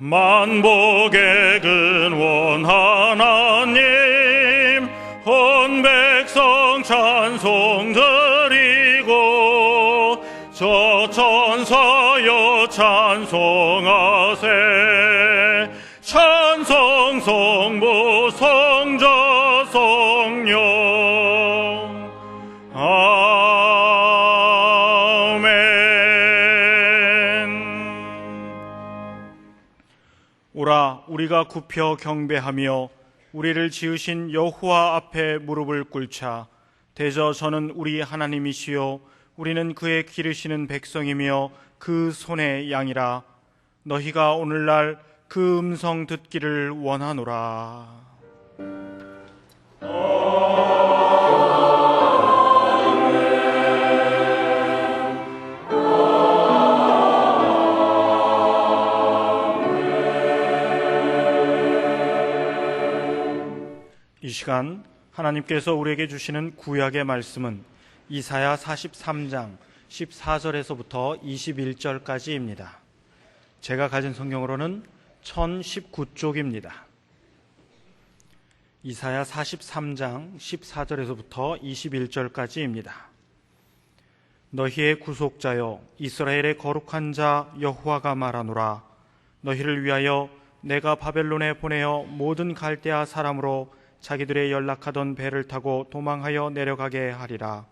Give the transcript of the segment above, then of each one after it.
만복의 근원 하나님, 온 백성 찬송 드리고 저 천사여 찬송하세. 찬송 성부 성자 성령. 오라, 우리가 굽혀 경배하며 우리를 지으신 여호와 앞에 무릎을 꿇자. 대저 저는 우리 하나님이시요 우리는 그의 기르시는 백성이며 그 손의 양이라. 너희가 오늘날 그 음성 듣기를 원하노라. 이 시간 하나님께서 우리에게 주시는 구약의 말씀은 이사야 43장 14절에서부터 21절까지입니다. 제가 가진 성경으로는 1019쪽입니다. 이사야 43장 14절에서부터 21절까지입니다. 너희의 구속자여 이스라엘의 거룩한 자 여호와가 말하노라. 너희를 위하여 내가 바벨론에 보내어 모든 갈대아 사람으로 자기들의 연락하던 배를 타고 도망하여 내려가게 하리라.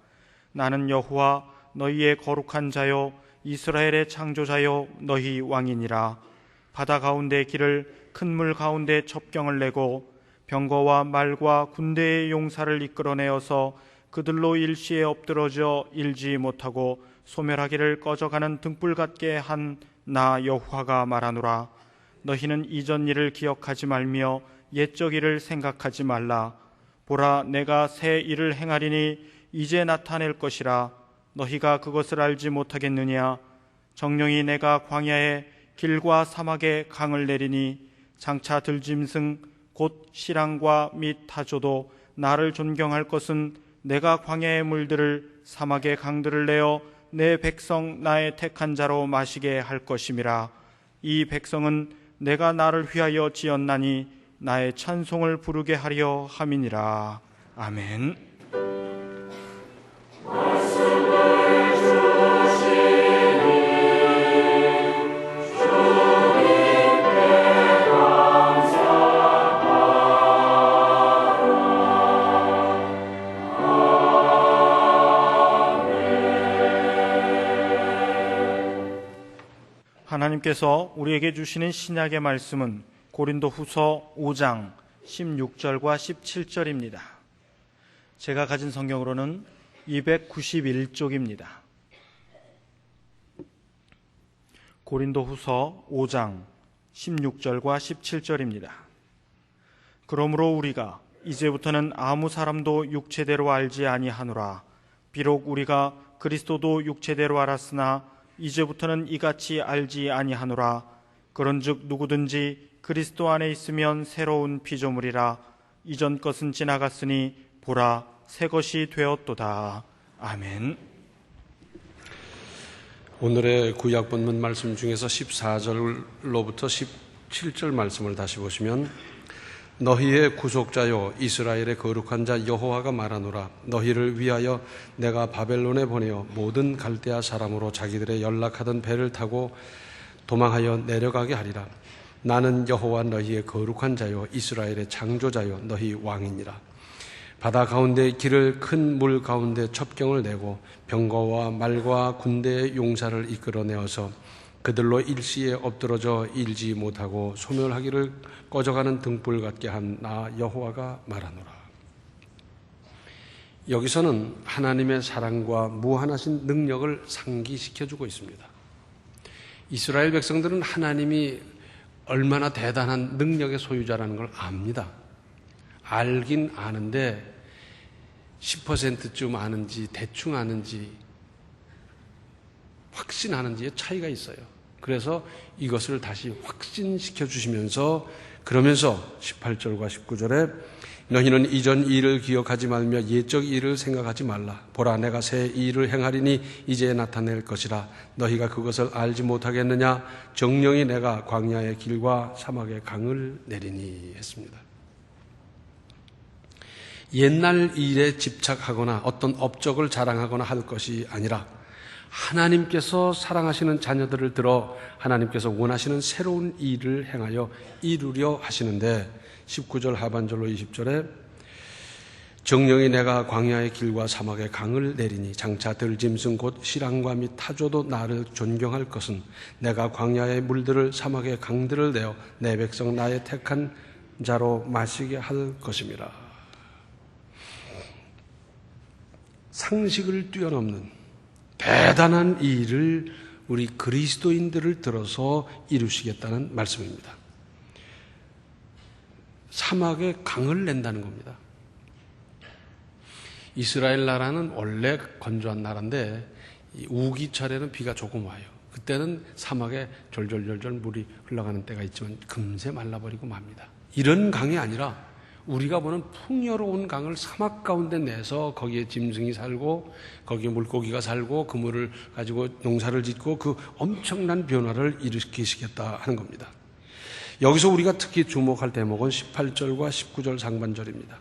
나는 여호와 너희의 거룩한 자요 이스라엘의 창조자요 너희 왕이니라. 바다 가운데 길을 큰 물 가운데 첩경을 내고 병거와 말과 군대의 용사를 이끌어내어서 그들로 일시에 엎드러져 일지 못하고 소멸하기를 꺼져가는 등불 같게 한 나 여호와가 말하노라. 너희는 이전 일을 기억하지 말며 옛적 일을 생각하지 말라. 보라, 내가 새 일을 행하리니 이제 나타낼 것이라. 너희가 그것을 알지 못하겠느냐? 정령이 내가 광야에 길과 사막에 강을 내리니 장차 들짐승 곧 시랑과 및 타조도 나를 존경할 것은 내가 광야의 물들을 사막의 강들을 내어 내 백성 나의 택한 자로 마시게 할 것임이라. 이 백성은 내가 나를 위하여 지었나니 나의 찬송을 부르게 하려 함이니라. 아멘. 하나님께서 우리에게 주시는 신약의 말씀은 고린도후서 5장 16절과 17절입니다. 제가 가진 성경으로는 291쪽입니다. 고린도후서 5장 16절과 17절입니다. 그러므로 우리가 이제부터는 아무 사람도 육체대로 알지 아니하노라. 비록 우리가 그리스도도 육체대로 알았으나 이제부터는 이같이 알지 아니하노라. 그런즉 누구든지 그리스도 안에 있으면 새로운 피조물이라. 이전 것은 지나갔으니 보라 새 것이 되었도다. 아멘. 오늘의 구약 본문 말씀 중에서 14절로부터 17절 말씀을 다시 보시면 너희의 구속자요 이스라엘의 거룩한 자 여호와가 말하노라. 너희를 위하여 내가 바벨론에 보내어 모든 갈대아 사람으로 자기들의 연락하던 배를 타고 도망하여 내려가게 하리라. 나는 여호와 너희의 거룩한 자요 이스라엘의 창조자요 너희 왕이니라. 바다 가운데 길을 큰 물 가운데 첩경을 내고 병거와 말과 군대의 용사를 이끌어내어서 그들로 일시에 엎드러져 일지 못하고 소멸하기를 꺼져가는 등불 같게 한 나 여호와가 말하노라. 여기서는 하나님의 사랑과 무한하신 능력을 상기시켜주고 있습니다. 이스라엘 백성들은 하나님이 얼마나 대단한 능력의 소유자라는 걸 압니다. 알긴 아는데 10%쯤 아는지 대충 아는지 확신하는지의 차이가 있어요. 그래서 이것을 다시 확신시켜 주시면서 그러면서 18절과 19절에 너희는 이전 일을 기억하지 말며 옛적 일을 생각하지 말라. 보라, 내가 새 일을 행하리니 이제 나타낼 것이라. 너희가 그것을 알지 못하겠느냐? 정령이 내가 광야의 길과 사막의 강을 내리니 했습니다. 옛날 일에 집착하거나 어떤 업적을 자랑하거나 할 것이 아니라 하나님께서 사랑하시는 자녀들을 들어 하나님께서 원하시는 새로운 일을 행하여 이루려 하시는데 19절 하반절로 20절에 정령이 내가 광야의 길과 사막의 강을 내리니 장차 들짐승 곧 실랑과 및 타조도 나를 존경할 것은 내가 광야의 물들을 사막의 강들을 내어 내 백성 나의 택한 자로 마시게 할 것임이라. 상식을 뛰어넘는 대단한 일을 우리 그리스도인들을 들어서 이루시겠다는 말씀입니다. 사막에 강을 낸다는 겁니다. 이스라엘 나라는 원래 건조한 나라인데 우기철에는 비가 조금 와요. 그때는 사막에 졸졸졸졸 물이 흘러가는 때가 있지만 금세 말라버리고 맙니다. 이런 강이 아니라 우리가 보는 풍요로운 강을 사막 가운데 내서 거기에 짐승이 살고 거기에 물고기가 살고 그 물을 가지고 농사를 짓고 그 엄청난 변화를 일으키시겠다 하는 겁니다. 여기서 우리가 특히 주목할 대목은 18절과 19절 상반절입니다.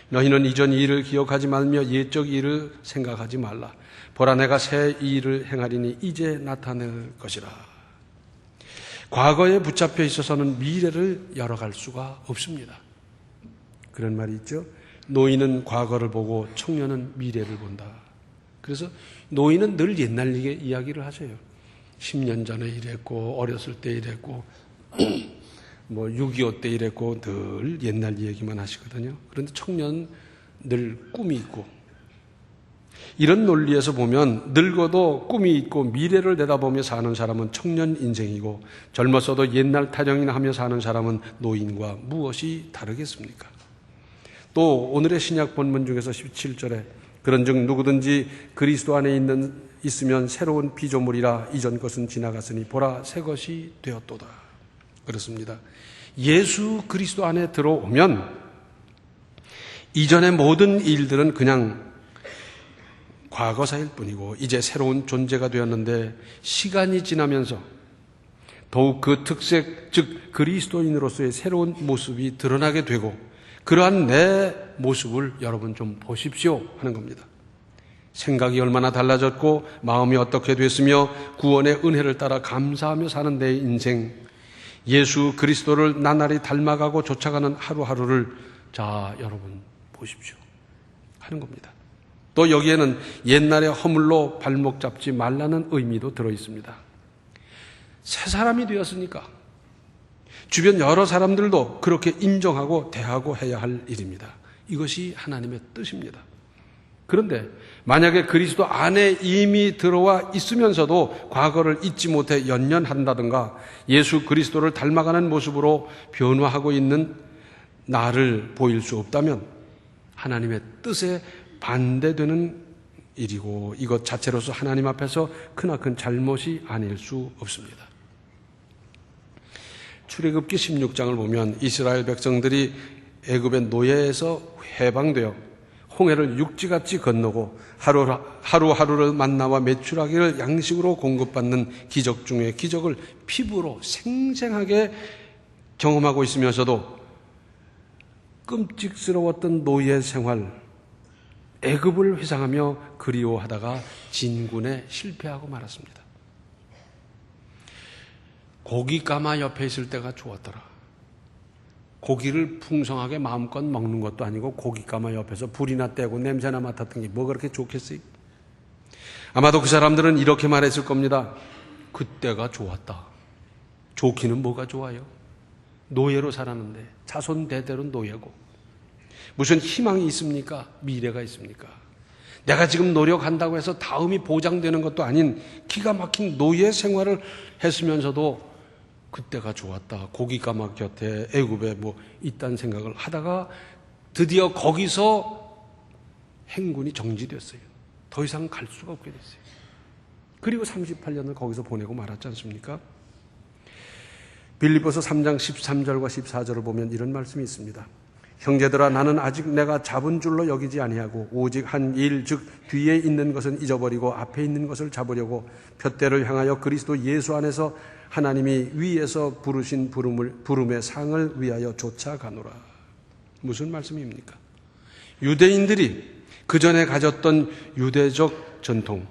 너희는 이전 일을 기억하지 말며 옛적 일을 생각하지 말라. 보라, 내가 새 일을 행하리니 이제 나타낼 것이라. 과거에 붙잡혀 있어서는 미래를 열어갈 수가 없습니다. 그런 말이 있죠. 노인은 과거를 보고 청년은 미래를 본다. 그래서 노인은 늘 옛날 이야기를 하세요. 10년 전에 이랬고 어렸을 때 이랬고 6.25 때 이랬고 늘 옛날 얘기만 하시거든요. 그런데 청년은 늘 꿈이 있고 이런 논리에서 보면 늙어도 꿈이 있고 미래를 내다보며 사는 사람은 청년 인생이고 젊었어도 옛날 타령이나 하며 사는 사람은 노인과 무엇이 다르겠습니까? 또 오늘의 신약 본문 중에서 17절에 그런즉 누구든지 그리스도 안에 있으면 새로운 피조물이라 이전 것은 지나갔으니 보라 새 것이 되었도다. 그렇습니다. 예수 그리스도 안에 들어오면 이전의 모든 일들은 그냥 과거사일 뿐이고 이제 새로운 존재가 되었는데 시간이 지나면서 더욱 그 특색, 즉 그리스도인으로서의 새로운 모습이 드러나게 되고 그러한 내 모습을 여러분 좀 보십시오 하는 겁니다. 생각이 얼마나 달라졌고 마음이 어떻게 됐으며 구원의 은혜를 따라 감사하며 사는 내 인생, 예수 그리스도를 나날이 닮아가고 쫓아가는 하루하루를 자 여러분 보십시오 하는 겁니다. 또 여기에는 옛날에 허물로 발목 잡지 말라는 의미도 들어있습니다. 새 사람이 되었으니까 주변 여러 사람들도 그렇게 인정하고 대하고 해야 할 일입니다. 이것이 하나님의 뜻입니다. 그런데 만약에 그리스도 안에 이미 들어와 있으면서도 과거를 잊지 못해 연연한다든가 예수 그리스도를 닮아가는 모습으로 변화하고 있는 나를 보일 수 없다면 하나님의 뜻에 반대되는 일이고 이것 자체로서 하나님 앞에서 크나큰 잘못이 아닐 수 없습니다. 출애굽기 16장을 보면 이스라엘 백성들이 애굽의 노예에서 해방되어 홍해를 육지같이 건너고 하루하루를 만나와 메추라기를 양식으로 공급받는 기적 중에 기적을 피부로 생생하게 경험하고 있으면서도 끔찍스러웠던 노예 생활, 애굽을 회상하며 그리워하다가 진군에 실패하고 말았습니다. 고깃가마 옆에 있을 때가 좋았더라. 고기를 풍성하게 마음껏 먹는 것도 아니고 고깃가마 옆에서 불이나 떼고 냄새나 맡았던 게 뭐 그렇게 좋겠어요? 아마도 그 사람들은 이렇게 말했을 겁니다. 그때가 좋았다. 좋기는 뭐가 좋아요? 노예로 살았는데 자손 대대로 노예고 무슨 희망이 있습니까? 미래가 있습니까? 내가 지금 노력한다고 해서 다음이 보장되는 것도 아닌 기가 막힌 노예 생활을 했으면서도 그때가 좋았다. 고깃가마 곁에 애굽에 있다는 생각을 하다가 드디어 거기서 행군이 정지됐어요. 더 이상 갈 수가 없게 됐어요. 그리고 38년을 거기서 보내고 말았지 않습니까? 빌립보서 3장 13절과 14절을 보면 이런 말씀이 있습니다. 형제들아, 나는 아직 내가 잡은 줄로 여기지 아니하고 오직 한 일, 즉 뒤에 있는 것은 잊어버리고 앞에 있는 것을 잡으려고 푯대를 향하여 그리스도 예수 안에서 하나님이 위에서 부르신 부름의 상을 위하여 쫓아가노라. 무슨 말씀입니까? 유대인들이 그 전에 가졌던 유대적 전통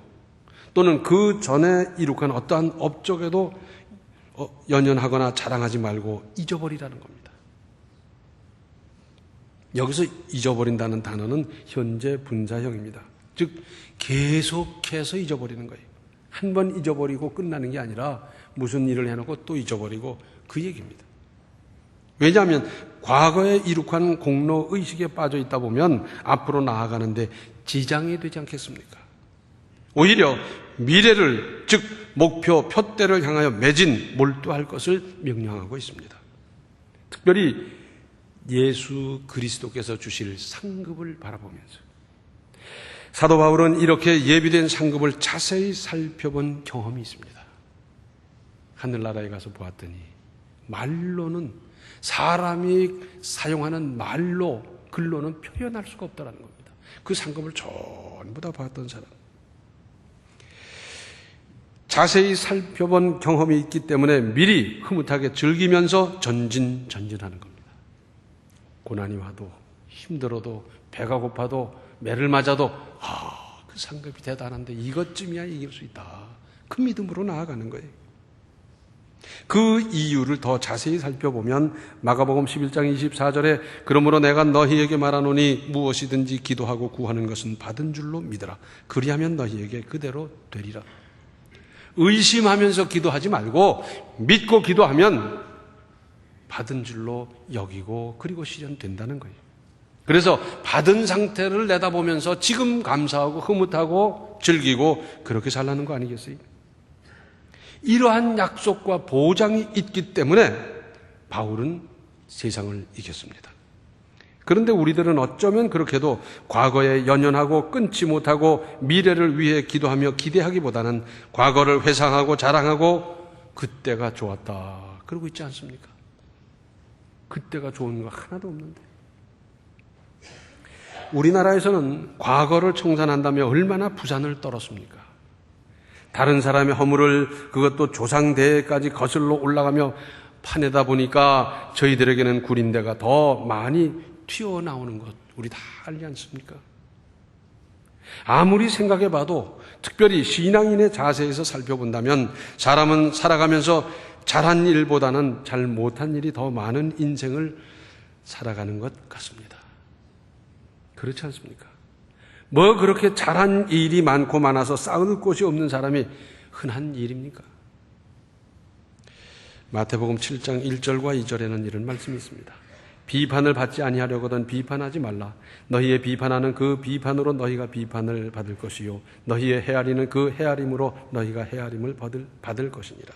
또는 그 전에 이룩한 어떠한 업적에도 연연하거나 자랑하지 말고 잊어버리라는 겁니다. 여기서 잊어버린다는 단어는 현재 분사형입니다. 즉 계속해서 잊어버리는 거예요. 한 번 잊어버리고 끝나는 게 아니라 무슨 일을 해놓고 또 잊어버리고 그 얘기입니다. 왜냐하면 과거에 이룩한 공로의식에 빠져 있다 보면 앞으로 나아가는데 지장이 되지 않겠습니까? 오히려 미래를, 즉 목표, 푯대를 향하여 매진, 몰두할 것을 명령하고 있습니다. 특별히 예수 그리스도께서 주실 상급을 바라보면서 사도 바울은 이렇게 예비된 상급을 자세히 살펴본 경험이 있습니다. 하늘나라에 가서 보았더니 말로는, 사람이 사용하는 말로, 글로는 표현할 수가 없다는 겁니다. 그 상급을 전부 다 봤던 사람. 자세히 살펴본 경험이 있기 때문에 미리 흐뭇하게 즐기면서 전진하는 겁니다. 고난이 와도, 힘들어도, 배가 고파도, 매를 맞아도 그 상급이 대단한데 이것쯤이야 이길 수 있다. 그 믿음으로 나아가는 거예요. 그 이유를 더 자세히 살펴보면 마가복음 11장 24절에 그러므로 내가 너희에게 말하노니 무엇이든지 기도하고 구하는 것은 받은 줄로 믿으라. 그리하면 너희에게 그대로 되리라. 의심하면서 기도하지 말고 믿고 기도하면 받은 줄로 여기고 그리고 실현된다는 거예요. 그래서 받은 상태를 내다보면서 지금 감사하고 흐뭇하고 즐기고 그렇게 살라는 거 아니겠어요? 이러한 약속과 보장이 있기 때문에 바울은 세상을 이겼습니다. 그런데 우리들은 어쩌면 그렇게도 과거에 연연하고 끊지 못하고 미래를 위해 기도하며 기대하기보다는 과거를 회상하고 자랑하고 그때가 좋았다 그러고 있지 않습니까? 그때가 좋은 거 하나도 없는데. 우리나라에서는 과거를 청산한다며 얼마나 부산을 떨었습니까? 다른 사람의 허물을 그것도 조상대까지 거슬러 올라가며 파내다 보니까 저희들에게는 구린내가 더 많이 튀어나오는 것 우리 다 알지 않습니까? 아무리 생각해봐도 특별히 신앙인의 자세에서 살펴본다면 사람은 살아가면서 잘한 일보다는 잘 못한 일이 더 많은 인생을 살아가는 것 같습니다. 그렇지 않습니까? 뭐 그렇게 잘한 일이 많고 많아서 쌓을 곳이 없는 사람이 흔한 일입니까? 마태복음 7장 1절과 2절에는 이런 말씀이 있습니다. 비판을 받지 아니하려거든 비판하지 말라. 너희의 비판하는 그 비판으로 너희가 비판을 받을 것이요 너희의 헤아리는 그 헤아림으로 너희가 헤아림을 받을 것이니라.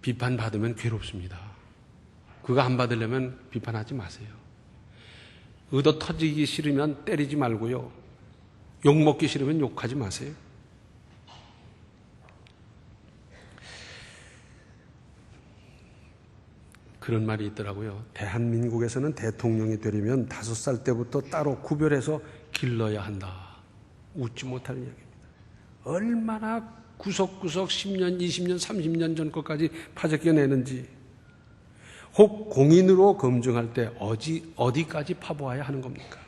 비판받으면 괴롭습니다. 그거 안 받으려면 비판하지 마세요. 의도 터지기 싫으면 때리지 말고요. 욕먹기 싫으면 욕하지 마세요. 그런 말이 있더라고요. 대한민국에서는 대통령이 되려면 5살 때부터 따로 구별해서 길러야 한다. 웃지 못할 이야기입니다. 얼마나 구석구석 10년, 20년, 30년 전 것까지 파적겨내는지 혹 공인으로 검증할 때 어디까지 파보아야 하는 겁니까?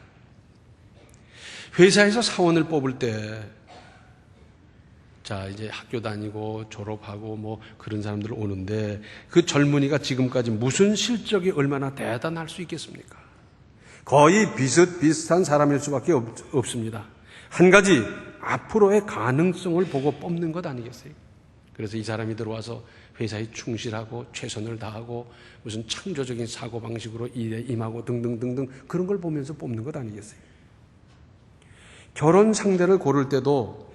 회사에서 사원을 뽑을 때 자, 이제 학교 다니고 졸업하고 뭐 그런 사람들 오는데 그 젊은이가 지금까지 무슨 실적이 얼마나 대단할 수 있겠습니까? 거의 비슷비슷한 사람일 수밖에 없습니다. 한 가지 앞으로의 가능성을 보고 뽑는 것 아니겠어요? 그래서 이 사람이 들어와서 회사에 충실하고 최선을 다하고 무슨 창조적인 사고방식으로 일에 임하고 등등등등 그런 걸 보면서 뽑는 것 아니겠어요? 결혼 상대를 고를 때도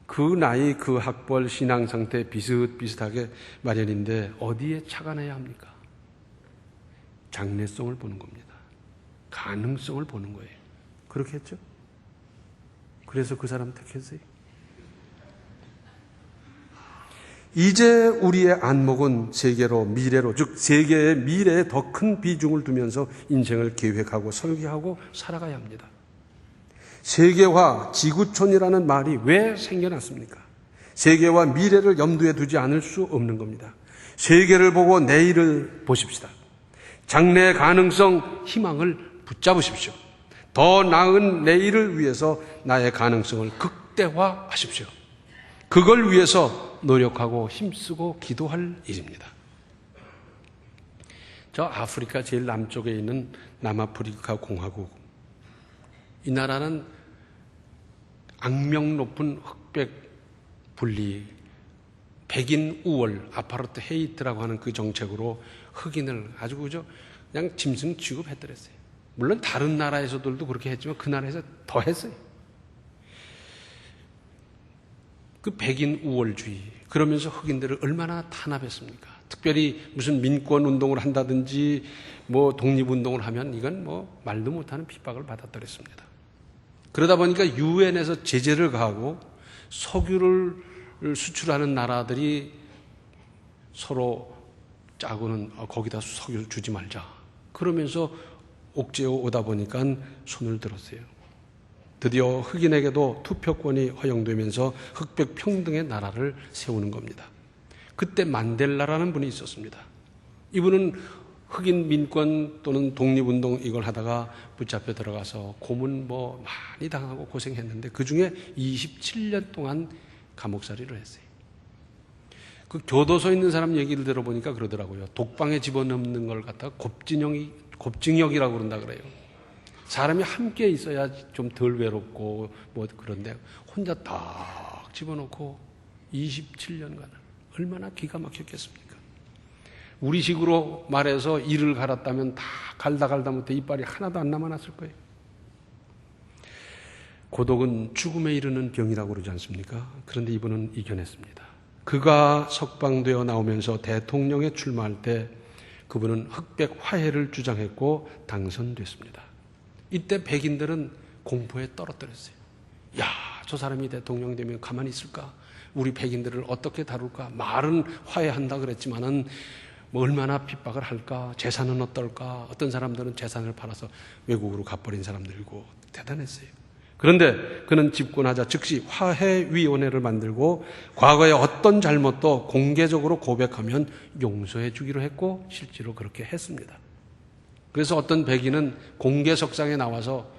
그 나이, 그 학벌, 신앙 상태 비슷비슷하게 마련인데 어디에 착안해야 합니까? 장래성을 보는 겁니다. 가능성을 보는 거예요. 그렇겠죠? 그래서 그 사람 택했어요. 이제 우리의 안목은 세계로 미래로, 즉 세계의 미래에 더 큰 비중을 두면서 인생을 계획하고 설계하고 살아가야 합니다. 세계화, 지구촌이라는 말이 왜 생겨났습니까? 세계와 미래를 염두에 두지 않을 수 없는 겁니다. 세계를 보고 내일을 보십시다. 장래의 가능성, 희망을 붙잡으십시오. 더 나은 내일을 위해서 나의 가능성을 극대화하십시오. 그걸 위해서 노력하고 힘쓰고 기도할 일입니다. 저 아프리카 제일 남쪽에 있는 남아프리카 공화국, 이 나라는 악명 높은 흑백 분리, 백인 우월, 아파르트 헤이트라고 하는 그 정책으로 흑인을 아주 그냥 짐승 취급했더랬어요. 물론 다른 나라에서들도 그렇게 했지만 그 나라에서 더 했어요. 그 백인 우월주의, 그러면서 흑인들을 얼마나 탄압했습니까? 특별히 무슨 민권 운동을 한다든지 뭐 독립운동을 하면 이건 뭐 말도 못하는 핍박을 받았더랬습니다. 그러다 보니까 유엔에서 제재를 가하고 석유를 수출하는 나라들이 서로 짜고는 거기다 석유 주지 말자. 그러면서 옥죄어 오다 보니까 손을 들었어요. 드디어 흑인에게도 투표권이 허용되면서 흑백 평등의 나라를 세우는 겁니다. 그때 만델라라는 분이 있었습니다. 이분은 흑인 민권 또는 독립운동 이걸 하다가 붙잡혀 들어가서 고문 많이 당하고 고생했는데 그 중에 27년 동안 감옥살이를 했어요. 그 교도소에 있는 사람 얘기를 들어보니까 그러더라고요. 독방에 집어넣는 걸 갖다가 곱증역이라고 그런다 그래요. 사람이 함께 있어야 좀 덜 외롭고 그런데 혼자 딱 집어넣고 27년간을 얼마나 기가 막혔겠습니까? 우리식으로 말해서 이를 갈았다면 다 갈다 못해 이빨이 하나도 안 남아났을 거예요. 고독은 죽음에 이르는 병이라고 그러지 않습니까? 그런데 이분은 이겨냈습니다. 그가 석방되어 나오면서 대통령에 출마할 때 그분은 흑백 화해를 주장했고 당선됐습니다. 이때 백인들은 공포에 떨어뜨렸어요. 야, 저 사람이 대통령이 되면 가만히 있을까? 우리 백인들을 어떻게 다룰까? 말은 화해한다 그랬지만은 얼마나 핍박을 할까? 재산은 어떨까? 어떤 사람들은 재산을 팔아서 외국으로 가버린 사람들이고 대단했어요. 그런데 그는 집권하자 즉시 화해위원회를 만들고 과거의 어떤 잘못도 공개적으로 고백하면 용서해 주기로 했고 실제로 그렇게 했습니다. 그래서 어떤 백인은 공개석상에 나와서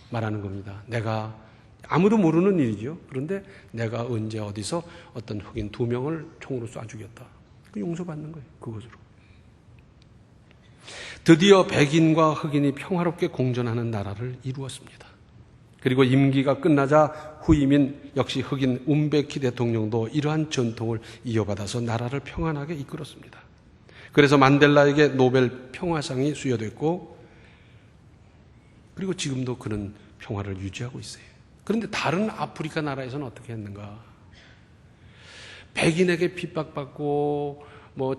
말하는 겁니다. 내가 아무도 모르는 일이죠. 그런데 내가 언제 어디서 어떤 흑인 2명을 총으로 쏴 죽였다. 용서받는 거예요. 그것으로. 드디어 백인과 흑인이 평화롭게 공존하는 나라를 이루었습니다. 그리고 임기가 끝나자 후임인 역시 흑인 움베키 대통령도 이러한 전통을 이어받아서 나라를 평안하게 이끌었습니다. 그래서 만델라에게 노벨 평화상이 수여됐고 그리고 지금도 그는 평화를 유지하고 있어요. 그런데 다른 아프리카 나라에서는 어떻게 했는가? 백인에게 핍박받고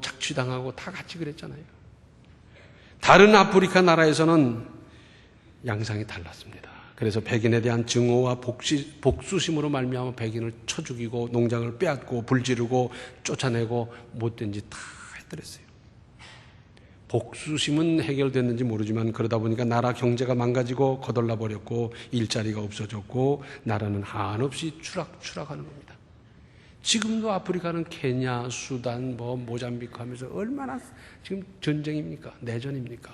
착취당하고 다 같이 그랬잖아요. 다른 아프리카 나라에서는 양상이 달랐습니다. 그래서 백인에 대한 증오와 복수심으로 말미암아 백인을 쳐 죽이고 농장을 빼앗고 불지르고 쫓아내고 못된 짓 다 해드렸어요. 복수심은 해결됐는지 모르지만 그러다 보니까 나라 경제가 망가지고 거덜나 버렸고 일자리가 없어졌고 나라는 한없이 추락하는 겁니다. 지금도 아프리카는 케냐, 수단, 모잠비크 하면서 얼마나 지금 전쟁입니까? 내전입니까?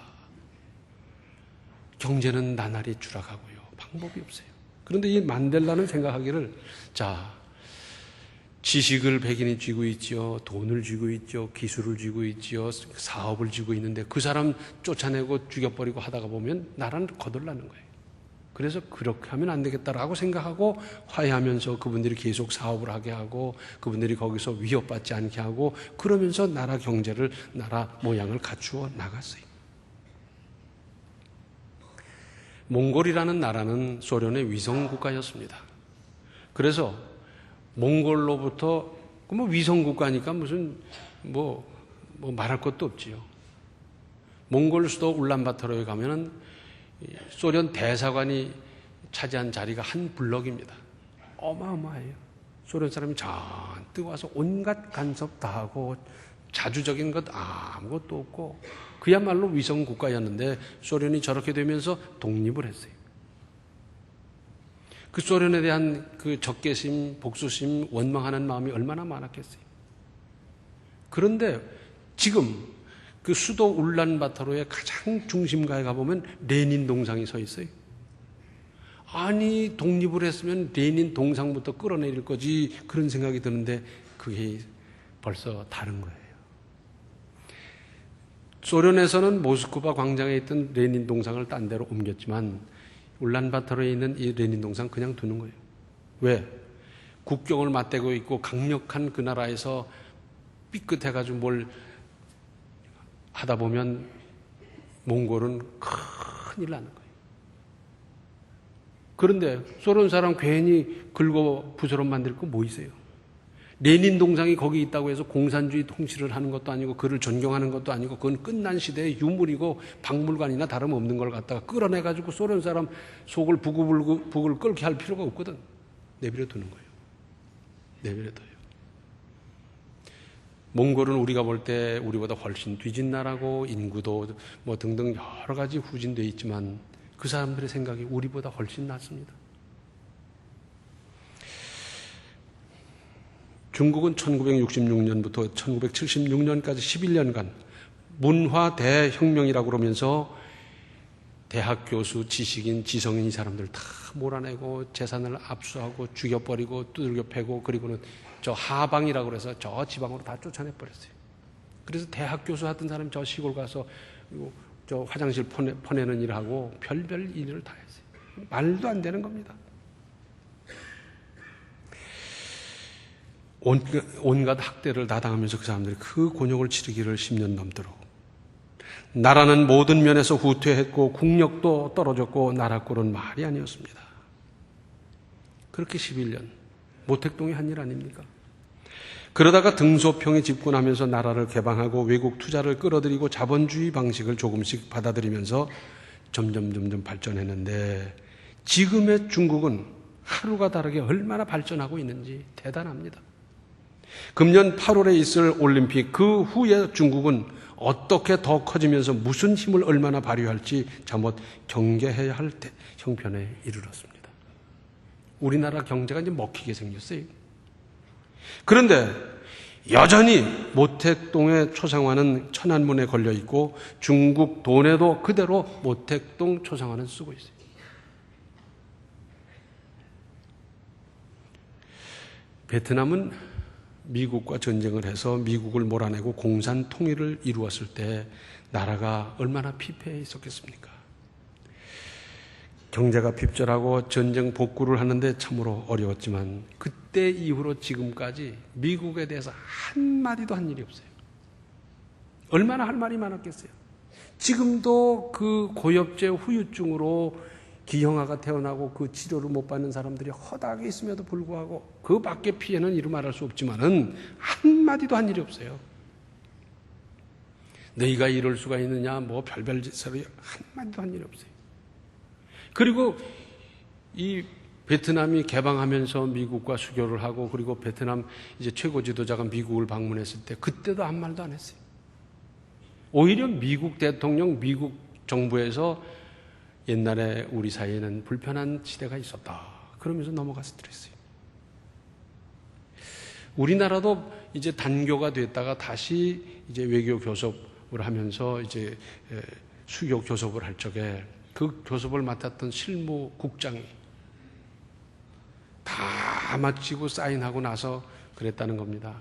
경제는 나날이 추락하고요. 방법이 없어요. 그런데 이 만델라는 생각하기를 지식을 백인이 쥐고 있죠. 돈을 쥐고 있죠. 기술을 쥐고 있죠. 사업을 쥐고 있는데 그 사람 쫓아내고 죽여버리고 하다가 보면 나라는 거덜나는 거예요. 그래서 그렇게 하면 안 되겠다라고 생각하고 화해하면서 그분들이 계속 사업을 하게 하고 그분들이 거기서 위협받지 않게 하고 그러면서 나라 경제를, 나라 모양을 갖추어 나갔어요. 몽골이라는 나라는 소련의 위성국가였습니다. 그래서 몽골로부터 위성국가니까 무슨 말할 것도 없지요. 몽골 수도 울란바토르에 가면은 소련 대사관이 차지한 자리가 한 블럭입니다. 어마어마해요. 소련 사람이 잔뜩 와서 온갖 간섭 다 하고 자주적인 것 아무것도 없고 그야말로 위성 국가였는데 소련이 저렇게 되면서 독립을 했어요. 그 소련에 대한 그 적개심, 복수심, 원망하는 마음이 얼마나 많았겠어요. 그런데 지금 그 수도 울란바토르의 가장 중심가에 가보면 레닌 동상이 서 있어요. 아니, 독립을 했으면 레닌 동상부터 끌어내릴 거지, 그런 생각이 드는데 그게 벌써 다른 거예요. 소련에서는 모스크바 광장에 있던 레닌 동상을 딴 데로 옮겼지만 울란바토르에 있는 이 레닌 동상 그냥 두는 거예요. 왜? 국경을 맞대고 있고 강력한 그 나라에서 삐끗해가지고 뭘 하다 보면 몽골은 큰일 나는 거예요. 그런데 소련 사람 괜히 긁어 부스럼 만들 거 뭐 있어요? 레닌 동상이 거기 있다고 해서 공산주의 통치를 하는 것도 아니고 그를 존경하는 것도 아니고 그건 끝난 시대의 유물이고 박물관이나 다름없는 걸 갖다가 끌어내가지고 소련 사람 속을 부글 끓게 할 필요가 없거든. 내버려 두는 거예요. 내버려 둬요. 몽골은 우리가 볼 때 우리보다 훨씬 뒤진 나라고 인구도 뭐 등등 여러 가지 후진되어 있지만 그 사람들의 생각이 우리보다 훨씬 낫습니다. 중국은 1966년부터 1976년까지 11년간 문화 대혁명이라고 그러면서 대학 교수, 지식인, 지성인 이 사람들 다 몰아내고 재산을 압수하고 죽여버리고 두들겨 패고 그리고는 저 하방이라고 그래서 저 지방으로 다 쫓아내버렸어요. 그래서 대학 교수 하던 사람이 저 시골 가서 저 화장실 퍼내는 일하고 별별 일을 다 했어요. 말도 안 되는 겁니다. 온갖 학대를 다 당하면서 그 사람들이 그 곤욕을 치르기를 10년 넘도록 나라는 모든 면에서 후퇴했고 국력도 떨어졌고 나라꼴은 말이 아니었습니다. 그렇게 11년 모택동이 한 일 아닙니까? 그러다가 등소평이 집권하면서 나라를 개방하고 외국 투자를 끌어들이고 자본주의 방식을 조금씩 받아들이면서 점점 발전했는데 지금의 중국은 하루가 다르게 얼마나 발전하고 있는지 대단합니다. 금년 8월에 있을 올림픽 그 후에 중국은 어떻게 더 커지면서 무슨 힘을 얼마나 발휘할지 잘못 경계해야 할 형편에 이르렀습니다. 우리나라 경제가 이제 먹히게 생겼어요. 그런데 여전히 모택동의 초상화는 천안문에 걸려 있고 중국 돈에도 그대로 모택동 초상화는 쓰고 있어요. 베트남은 미국과 전쟁을 해서 미국을 몰아내고 공산 통일을 이루었을 때 나라가 얼마나 피폐해 있었겠습니까? 경제가 핍절하고 전쟁 복구를 하는데 참으로 어려웠지만 그때 이후로 지금까지 미국에 대해서 한마디도 한 일이 없어요. 얼마나 할 말이 많았겠어요. 지금도 그 고엽제 후유증으로 기형아가 태어나고 그 치료를 못 받는 사람들이 허다하게 있음에도 불구하고 그 밖의 피해는 이루 말할 수 없지만은 한마디도 한 일이 없어요. 너희가 이럴 수가 있느냐 뭐 별별 짓을 한마디도 한 일이 없어요. 그리고 이 베트남이 개방하면서 미국과 수교를 하고 그리고 베트남 이제 최고 지도자가 미국을 방문했을 때 그때도 아무 말도 안 했어요. 오히려 미국 대통령, 미국 정부에서 옛날에 우리 사이에는 불편한 시대가 있었다. 그러면서 넘어가서 드렸어요. 우리나라도 이제 단교가 됐다가 다시 이제 외교 교섭을 하면서 이제 수교 교섭을 할 적에 그 교섭을 맡았던 실무국장이 다 마치고 사인하고 나서 그랬다는 겁니다.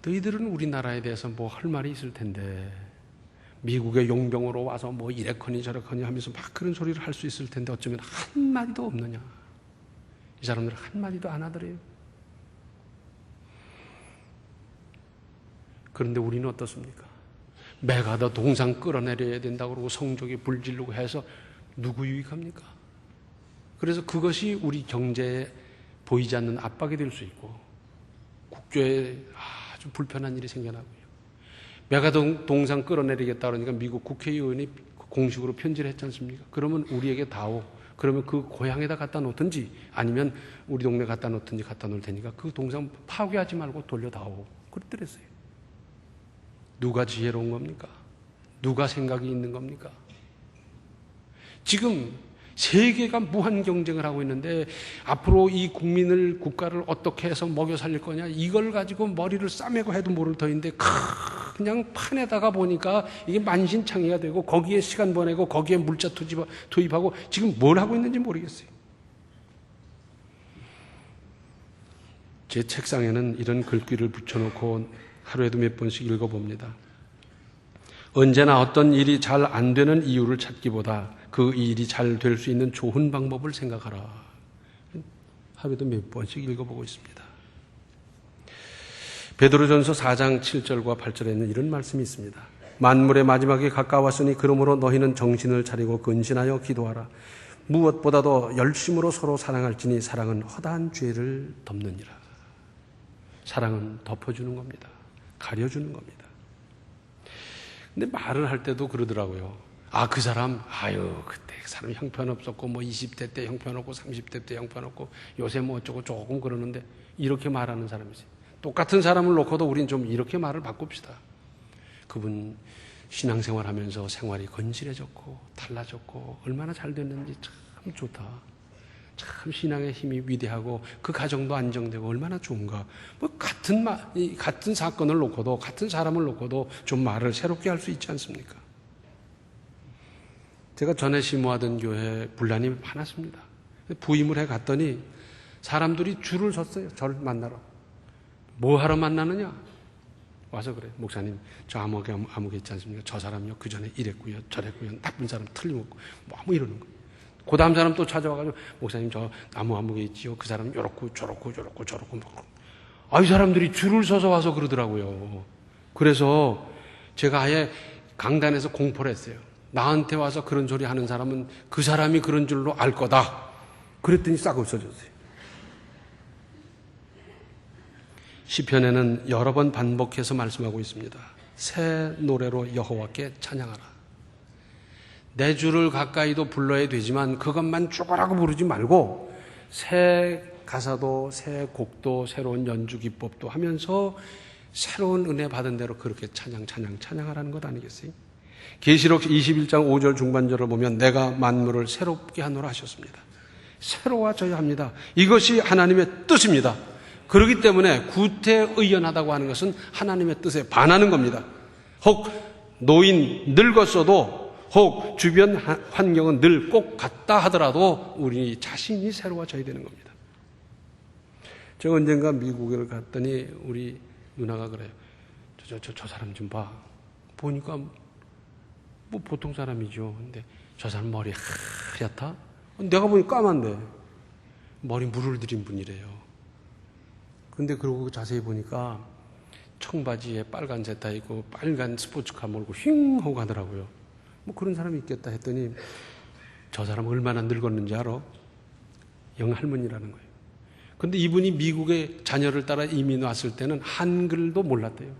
너희들은 우리나라에 대해서 뭐 할 말이 있을 텐데 미국의 용병으로 와서 뭐 이래커니 저래커니 하면서 막 그런 소리를 할 수 있을 텐데 어쩌면 한마디도 없느냐. 이 사람들은 한마디도 안 하더래요. 그런데 우리는 어떻습니까? 메가더 동상 끌어내려야 된다고 그러고 성적이 불지르고 해서 누구 유익합니까? 그래서 그것이 우리 경제에 보이지 않는 압박이 될 수 있고 국교에 아주 불편한 일이 생겨나고요. 메가더 동상 끌어내리겠다 그러니까 미국 국회의원이 공식으로 편지를 했지 않습니까? 그러면 우리에게 다오. 그러면 그 고향에다 갖다 놓든지 아니면 우리 동네 갖다 놓든지 갖다 놓을 테니까 그 동상 파괴하지 말고 돌려다오. 그랬더랬어요. 누가 지혜로운 겁니까? 누가 생각이 있는 겁니까? 지금 세계가 무한 경쟁을 하고 있는데 앞으로 이 국가를 어떻게 해서 먹여 살릴 거냐, 이걸 가지고 머리를 싸매고 해도 모를 터인데 그냥 판에다가 보니까 이게 만신창이가 되고 거기에 시간 보내고 거기에 물자 투입하고 지금 뭘 하고 있는지 모르겠어요. 제 책상에는 이런 글귀를 붙여놓고 하루에도 몇 번씩 읽어봅니다. 언제나 어떤 일이 잘 안 되는 이유를 찾기보다 그 일이 잘 될 수 있는 좋은 방법을 생각하라. 하루에도 몇 번씩 읽어보고 있습니다. 베드로전서 4장 7절과 8절에는 이런 말씀이 있습니다. 만물의 마지막이 가까웠으니 그러므로 너희는 정신을 차리고 근신하여 기도하라. 무엇보다도 열심으로 서로 사랑할지니 사랑은 허다한 죄를 덮느니라. 사랑은 덮어주는 겁니다. 가려주는 겁니다. 근데 말을 할 때도 그러더라고요. 그 사람, 그때 그 사람 형편없었고, 20대 때 형편없고, 30대 때 형편없고, 요새 어쩌고 조금 그러는데, 이렇게 말하는 사람이 있어요. 똑같은 사람을 놓고도 우린 좀 이렇게 말을 바꿉시다. 그분 신앙생활 하면서 생활이 건실해졌고, 달라졌고, 얼마나 잘 됐는지 참 좋다. 참 신앙의 힘이 위대하고, 그 가정도 안정되고, 얼마나 좋은가. 같은 사건을 놓고도, 같은 사람을 놓고도 좀 말을 새롭게 할 수 있지 않습니까? 제가 전에 심호하던 교회에 분란이 많았습니다. 부임을 해 갔더니 사람들이 줄을 섰어요. 저를 만나러. 뭐 하러 만나느냐? 와서 그래. 목사님, 저 아무개 있지 않습니까? 저 사람요, 그 전에 이랬고요, 저랬고요, 나쁜 사람 틀림없고, 이러는 거예요. 그 다음 사람 또 찾아와가지고, 목사님, 저 아무개 있지요. 그 사람 요렇고, 저렇고. 이 사람들이 줄을 서서 와서 그러더라고요. 그래서 제가 아예 강단에서 공포를 했어요. 나한테 와서 그런 소리 하는 사람은 그 사람이 그런 줄로 알 거다. 그랬더니 싹 없어졌어요. 시편에는 여러 번 반복해서 말씀하고 있습니다. 새 노래로 여호와께 찬양하라. 내 주를 가까이도 불러야 되지만 그것만 죽어라고 부르지 말고 새 가사도 새 곡도 새로운 연주 기법도 하면서 새로운 은혜 받은 대로 그렇게 찬양하라는 것 아니겠어요? 계시록 21장 5절 중반절을 보면 내가 만물을 새롭게 하노라 하셨습니다. 새로워져야 합니다. 이것이 하나님의 뜻입니다. 그렇기 때문에 구태의연하다고 하는 것은 하나님의 뜻에 반하는 겁니다. 혹 노인 늙었어도 혹 주변 환경은 늘 꼭 같다 하더라도 우리 자신이 새로워져야 되는 겁니다. 제가 언젠가 미국에 갔더니 우리 누나가 그래요. 저 사람 좀 봐. 보니까 보통 사람이죠. 근데 저 사람 머리 하얗다? 내가 보니 까만데 머리 물을 들인 분이래요. 근데 그러고 자세히 보니까 청바지에 빨간 세타 입고 빨간 스포츠카 몰고 휙 하고 가더라고요. 그런 사람이 있겠다 했더니 저 사람 얼마나 늙었는지 알아? 영할머니라는 거예요. 근데 이분이 미국에 자녀를 따라 이민 왔을 때는 한글도 몰랐대요.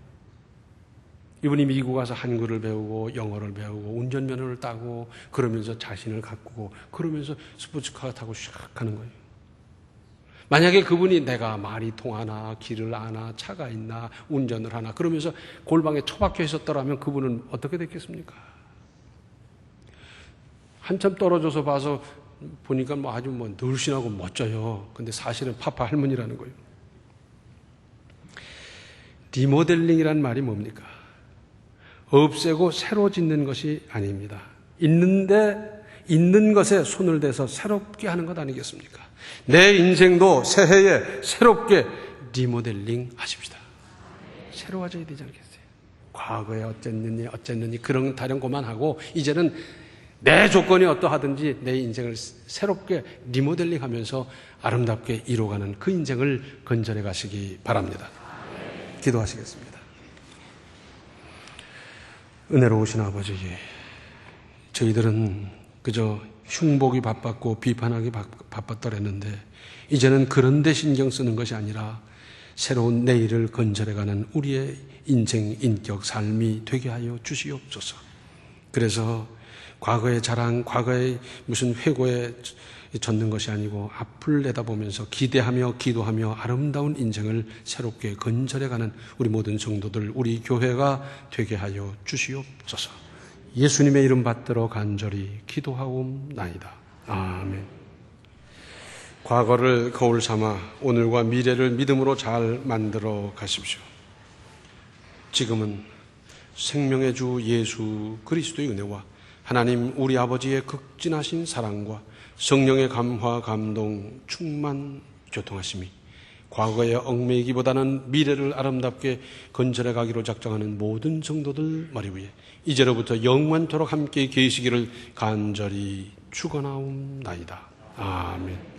이분이 미국 와서 한글을 배우고 영어를 배우고 운전면허를 따고 그러면서 자신을 가꾸고 그러면서 스포츠카 타고 샥 가는 거예요. 만약에 그분이 내가 말이 통하나 길을 아나 차가 있나 운전을 하나 그러면서 골방에 처박혀 있었더라면 그분은 어떻게 됐겠습니까? 한참 떨어져서 봐서 보니까 아주 늘씬하고 멋져요. 근데 사실은 파파 할머니라는 거예요. 리모델링이란 말이 뭡니까? 없애고 새로 짓는 것이 아닙니다. 있는 것에 손을 대서 새롭게 하는 것 아니겠습니까? 내 인생도 새해에 새롭게 리모델링 하십시다. 새로워져야 되지 않겠어요? 과거에 어쨌느니 그런 타령 그만하고 이제는 내 조건이 어떠하든지 내 인생을 새롭게 리모델링 하면서 아름답게 이루어가는 그 인생을 건설해 가시기 바랍니다. 기도하시겠습니다. 은혜로우신 아버지, 저희들은 그저 흉보기 바빴고 비판하기 바빴더랬는데 이제는 그런 데 신경 쓰는 것이 아니라 새로운 내일을 건설해가는 우리의 인생, 인격, 삶이 되게 하여 주시옵소서. 그래서 과거의 자랑, 과거의 무슨 회고에 젖는 것이 아니고 앞을 내다보면서 기대하며 기도하며 아름다운 인생을 새롭게 건설해가는 우리 모든 성도들, 우리 교회가 되게 하여 주시옵소서. 예수님의 이름 받들어 간절히 기도하옵나이다. 아멘. 과거를 거울 삼아 오늘과 미래를 믿음으로 잘 만들어 가십시오. 지금은 생명의 주 예수 그리스도의 은혜와 하나님 우리 아버지의 극진하신 사랑과 성령의 감화, 감동, 충만, 교통하심이 과거의 얽매이기보다는 미래를 아름답게 건설해 가기로 작정하는 모든 성도들 머리 위에 이제로부터 영원토록 함께 계시기를 간절히 축원하옵나이다. 아멘.